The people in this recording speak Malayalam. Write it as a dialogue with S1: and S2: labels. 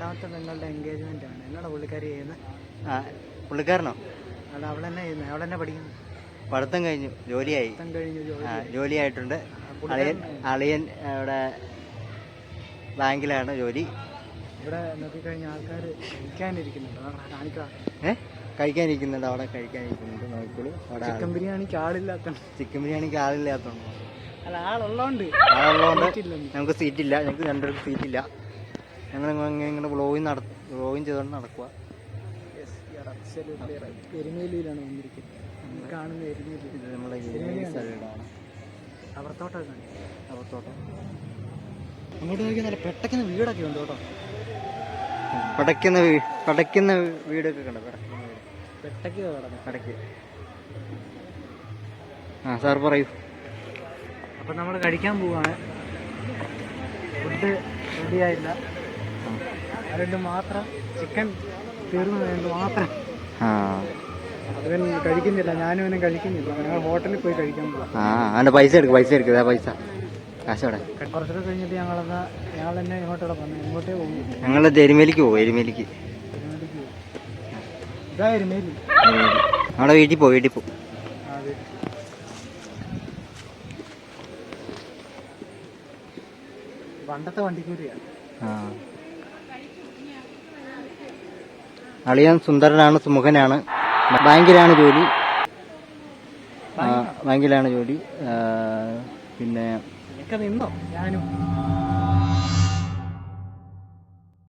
S1: രണ്ടാമത്തെ പെങ്ങളുടെ എൻഗേജ്മെന്റ് ആണ്. എന്നാണ് പുള്ളിക്കാരി ചെയ്യുന്നത്?
S2: ആ പുള്ളിക്കാരനോ?
S1: അത് അവളെന്നെ ചെയ്യുന്നത്. അവളെന്നെ പഠിക്കുന്നു.
S2: പഠിത്തം കഴിഞ്ഞു, ജോലിയായി. ജോലിയായിട്ടുണ്ട്. അളിയൻ ഇവിടെ ബാങ്കിലാണ് ജോലി.
S1: ഇവിടെ നോക്കിക്കഴിഞ്ഞ ആൾക്കാർ കഴിക്കാനിരിക്കുന്നുണ്ട്.
S2: കഴിക്കാനിരിക്കുന്നുണ്ട്. അവിടെ കഴിക്കാനിരിക്കുന്നുണ്ട്. നോക്കിക്കോളൂ.
S1: ചിക്കൻ ബിരിയാണിക്ക് ആളില്ലാത്തോണ്ട്. അല്ല, ആളുള്ളതുകൊണ്ട്
S2: ഞങ്ങൾക്ക് സീറ്റില്ല. ഞങ്ങൾക്ക് രണ്ടുപേർക്ക് സീറ്റില്ല. ഞങ്ങൾ ഇങ്ങനെ വ്ളോഗിങ് ചെയ്തുകൊണ്ട് നടക്കുക.
S1: എരുമേലിയിലാണ് വന്നിരിക്കുന്നത്. കാണുന്ന എരുമേലി.
S2: ഇത് നമ്മുടെ സൈഡാണ്.
S1: റബ്ബർത്തോട്ടം.
S2: അങ്ങോട്ട് നോക്കി നല്ല പെട്ടയ്ക്കുന്ന വീടൊക്കെ ഉണ്ട് കേട്ടോ. പടയ്ക്കുന്ന വീടൊക്കെ കണ്ടോ? പെട്ടയ്ക്ക്. ആ സാർ പറയൂ.
S1: അപ്പം നമ്മൾ കഴിക്കാൻ പോവാണ്. ഫുഡ് റെഡിയായില്ല. അതുകൊണ്ട് മാത്രം ചിക്കൻ തീർന്നു മാത്രം അവൻ കഴിക്കുന്നില്ല. ഞാനും അവനും കഴിക്കുന്നില്ല. ഞങ്ങൾ ഹോട്ടലിൽ പോയി കഴിക്കാൻ പോവാം.
S2: പൈസ എടുക്കുക. പൈസ കാശോടെ.
S1: കുറച്ചുകൂടെ കഴിഞ്ഞിട്ട് ഞങ്ങൾ തന്നെ ഇങ്ങോട്ടൂടെ പറഞ്ഞു. ഇങ്ങോട്ടേ പോകും.
S2: ഞങ്ങൾ എരുമേലിക്ക് പോകും. എരുമേലി നമ്മുടെ വീട്ടിൽ പോകും.
S1: പണ്ടത്തെ വണ്ടിക്കൂലിയാണ്.
S2: അളിയൻ സുന്ദരനാണ്, സുമുഖനാണ്. ബാങ്കിലാണ് ജോലി. പിന്നെ
S1: നിന്നോ ഞാനും